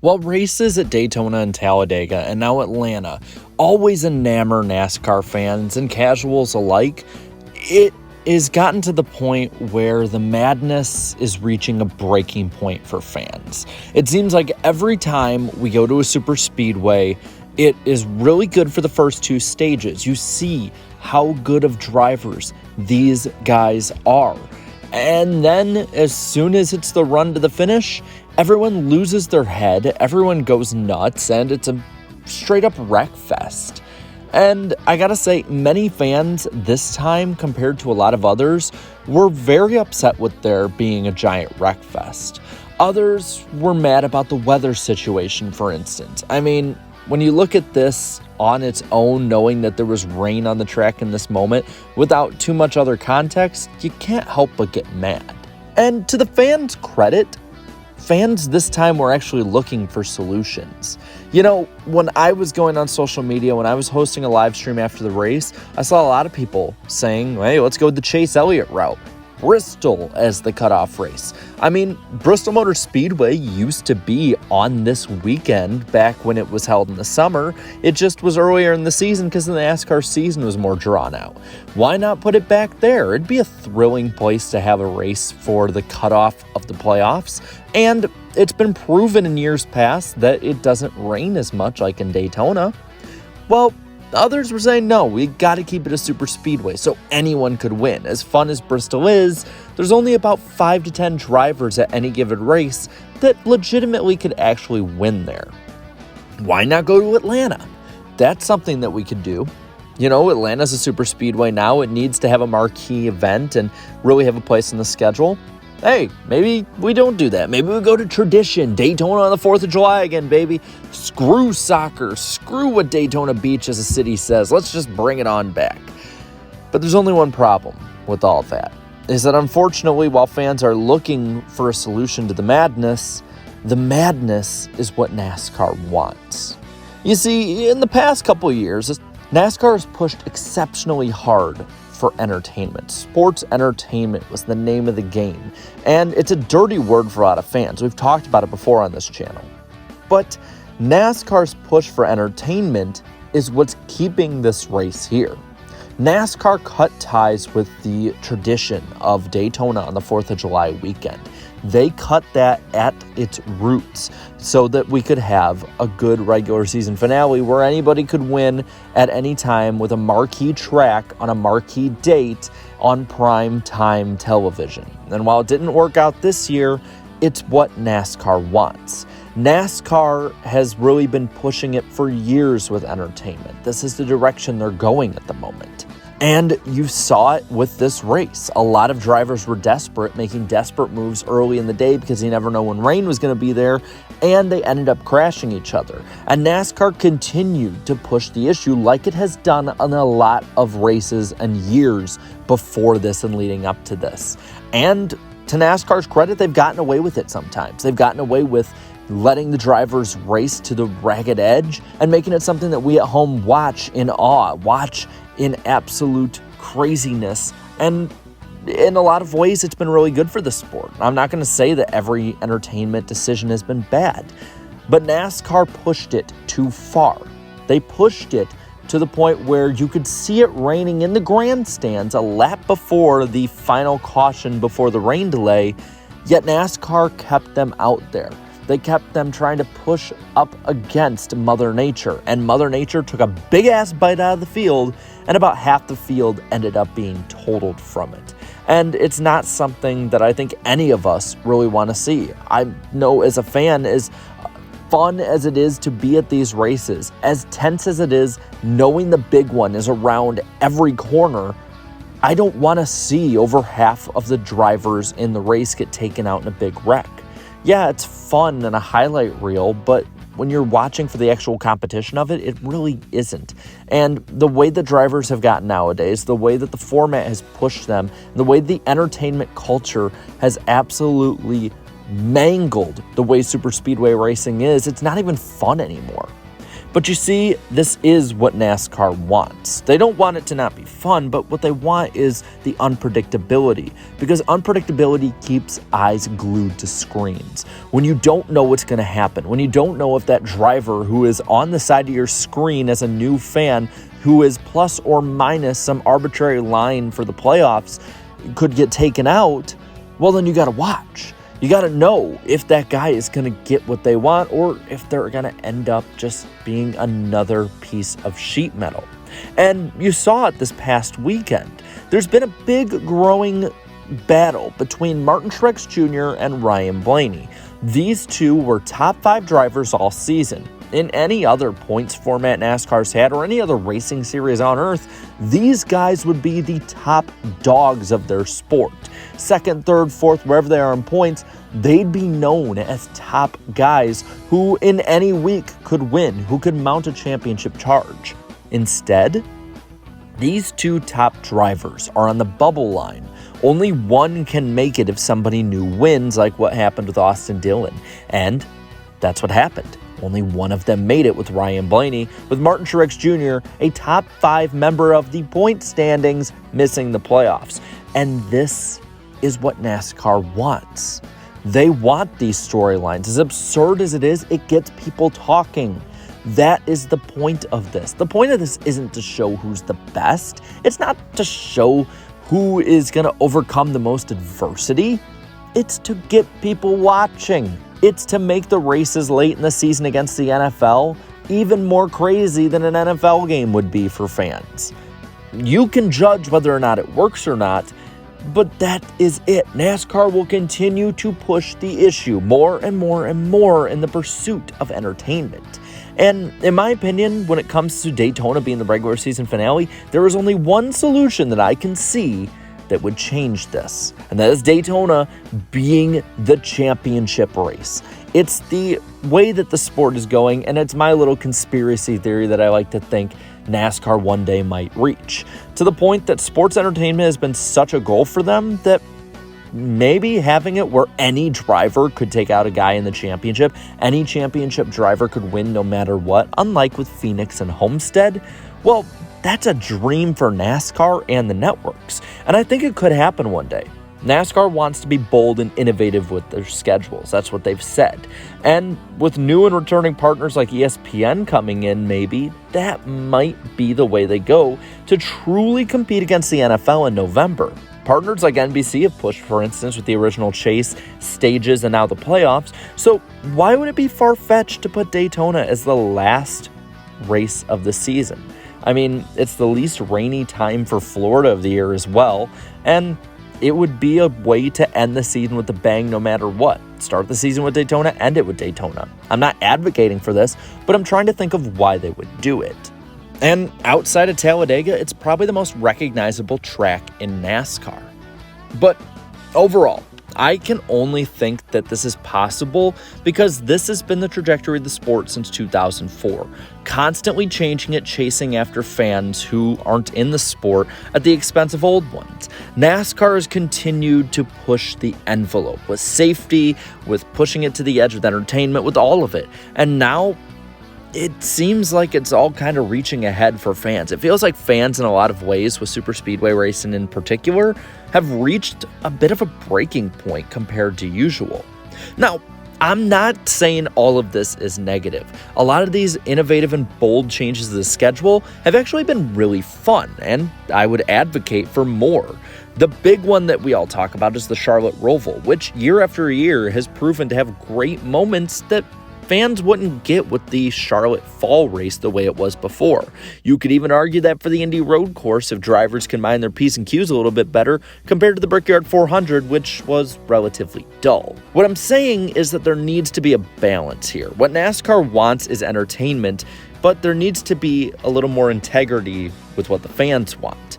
While races at Daytona and Talladega and now Atlanta always enamor NASCAR fans and casuals alike, it has gotten to the point where the madness is reaching a breaking point for fans. It seems like every time we go to a super speedway, it is really good for the first two stages. You see how good of drivers these guys are. And then as soon as it's the run to the finish, everyone loses their head, everyone goes nuts, and it's a straight up wreck fest. And I gotta say, many fans this time, compared to a lot of others, were very upset with there being a giant wreck fest. Others were mad about the weather situation, for instance. I mean, when you look at this on its own, knowing that there was rain on the track in this moment, without too much other context, you can't help but get mad. And to the fans' credit, fans this time were actually looking for solutions. You know, when I was going on social media, when I was hosting a live stream after the race, I saw a lot of people saying, hey, let's go with the Chase Elliott route. Bristol as the cutoff race. I mean, Bristol Motor Speedway used to be on this weekend back when it was held in the summer. It just was earlier in the season because the NASCAR season was more drawn out. Why not put it back there? It'd be a thrilling place to have a race for the cutoff of the playoffs. And it's been proven in years past that it doesn't rain as much like in Daytona. Well, others were saying, no, we got to keep it a super speedway so anyone could win. As fun as Bristol is, there's only about 5 to 10 drivers at any given race that legitimately could actually win there. Why not go to Atlanta? That's something that we could do. You know, Atlanta's a super speedway now. It needs to have a marquee event and really have a place in the schedule. Hey, maybe we don't do that. Maybe we go to tradition, Daytona on the 4th of July again, baby. Screw soccer, screw what Daytona Beach as a city says. Let's just bring it on back. But there's only one problem with all of that, is that unfortunately, while fans are looking for a solution to the madness is what NASCAR wants. You see, in the past couple of years, NASCAR has pushed exceptionally hard for entertainment. Sports entertainment was the name of the game, and it's a dirty word for a lot of fans. We've talked about it before on this channel. But NASCAR's push for entertainment is what's keeping this race here. NASCAR cut ties with the tradition of Daytona on the 4th of July weekend. They cut that at its roots so that we could have a good regular season finale where anybody could win at any time with a marquee track on a marquee date on prime time television. And while it didn't work out this year, it's what NASCAR wants. NASCAR has really been pushing it for years with entertainment. This is the direction they're going at the moment. And you saw it with this race. A lot of drivers were desperate, making desperate moves early in the day because you never know when rain was going to be there, and they ended up crashing each other. And NASCAR continued to push the issue like it has done on a lot of races and years before this and leading up to this. And to NASCAR's credit, they've gotten away with it sometimes. They've gotten away with letting the drivers race to the ragged edge and making it something that we at home watch in awe, watch in absolute craziness. And in a lot of ways, it's been really good for the sport. I'm not going to say that every entertainment decision has been bad, but NASCAR pushed it too far. They pushed it to the point where you could see it raining in the grandstands a lap before the final caution before the rain delay, yet NASCAR kept them out there. They kept them trying to push up against Mother Nature, and Mother Nature took a big-ass bite out of the field, and about half the field ended up being totaled from it. And it's not something that I think any of us really want to see. I know as a fan, as fun as it is to be at these races, as tense as it is knowing the big one is around every corner, I don't want to see over half of the drivers in the race get taken out in a big wreck. Yeah, it's fun and a highlight reel, but when you're watching for the actual competition of it, it really isn't. And the way the drivers have gotten nowadays, the way that the format has pushed them, the way the entertainment culture has absolutely mangled the way super speedway racing is, it's not even fun anymore. But you see, this is what NASCAR wants. They don't want it to not be fun, but what they want is the unpredictability, because unpredictability keeps eyes glued to screens. When you don't know what's going to happen, when you don't know if that driver who is on the side of your screen as a new fan, who is plus or minus some arbitrary line for the playoffs, could get taken out, well, then you got to watch. You got to know if that guy is going to get what they want or if they're going to end up just being another piece of sheet metal. And you saw it this past weekend. There's been a big growing battle between Martin Truex Jr. and Ryan Blaney. These two were top 5 drivers all season. In any other points format NASCAR's had or any other racing series on earth, these guys would be the top dogs of their sport. Second, third, fourth, wherever they are in points, they'd be known as top guys who in any week could win, who could mount a championship charge. Instead, these two top drivers are on the bubble line. Only one can make it if somebody new wins, like what happened with Austin Dillon. And that's what happened. Only one of them made it with Ryan Blaney, with Martin Truex Jr., a top 5 member of the point standings, missing the playoffs. And this is what NASCAR wants. They want these storylines. As absurd as it is, it gets people talking. That is the point of this. The point of this isn't to show who's the best. It's not to show who is going to overcome the most adversity. It's to get people watching. It's to make the races late in the season against the NFL even more crazy than an NFL game would be for fans. You can judge whether or not it works or not, but that is it. NASCAR will continue to push the issue more and more and more in the pursuit of entertainment. And in my opinion, when it comes to Daytona being the regular season finale, there is only one solution that I can see that would change this, and that is Daytona being the championship race. It's the way that the sport is going, and it's my little conspiracy theory that I like to think NASCAR one day might reach, to the point that sports entertainment has been such a goal for them that maybe having it where any driver could take out a guy in the championship, any championship driver could win no matter what, unlike with Phoenix and Homestead, well, that's a dream for NASCAR and the networks, and I think it could happen one day. NASCAR wants to be bold and innovative with their schedules. That's what they've said. And with new and returning partners like ESPN coming in, maybe that might be the way they go to truly compete against the NFL in November. Partners like NBC have pushed, for instance, with the original Chase, Stages, and now the playoffs. So why would it be far-fetched to put Daytona as the last race of the season? I mean, it's the least rainy time for Florida of the year as well, and it would be a way to end the season with a bang no matter what. Start the season with Daytona, end it with Daytona. I'm not advocating for this, but I'm trying to think of why they would do it. And outside of Talladega, it's probably the most recognizable track in NASCAR. But overall, I can only think that this is possible because this has been the trajectory of the sport since 2004, constantly changing it, chasing after fans who aren't in the sport at the expense of old ones. NASCAR has continued to push the envelope with safety, with pushing it to the edge with entertainment, with all of it. And now it seems like it's all kind of reaching ahead for fans. It feels like fans in a lot of ways, with super speedway racing in particular, have reached a bit of a breaking point compared to usual. Now, I'm not saying all of this is negative. A lot of these innovative and bold changes to the schedule have actually been really fun, and I would advocate for more. The big one that we all talk about is the Charlotte Roval, which year after year has proven to have great moments that fans wouldn't get with the Charlotte Fall race the way it was before. You could even argue that for the Indy Road Course, if drivers can mind their P's and Q's a little bit better compared to the Brickyard 400, which was relatively dull. What I'm saying is that there needs to be a balance here. What NASCAR wants is entertainment, but there needs to be a little more integrity with what the fans want.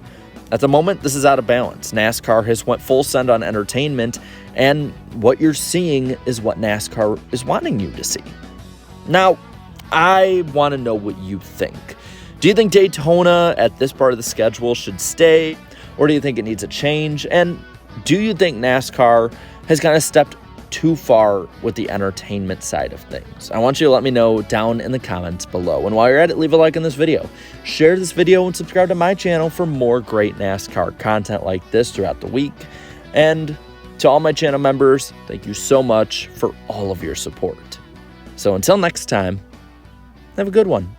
At the moment, this is out of balance. NASCAR has went full send on entertainment, and what you're seeing is what NASCAR is wanting you to see. Now, I want to know what you think. Do you think Daytona at this part of the schedule should stay, or do you think it needs a change? And do you think NASCAR has kind of stepped too far with the entertainment side of things? I want you to let me know down in the comments below. And while you're at it, leave a like on this video. Share this video and subscribe to my channel for more great NASCAR content like this throughout the week. And to all my channel members, thank you so much for all of your support. So until next time, have a good one.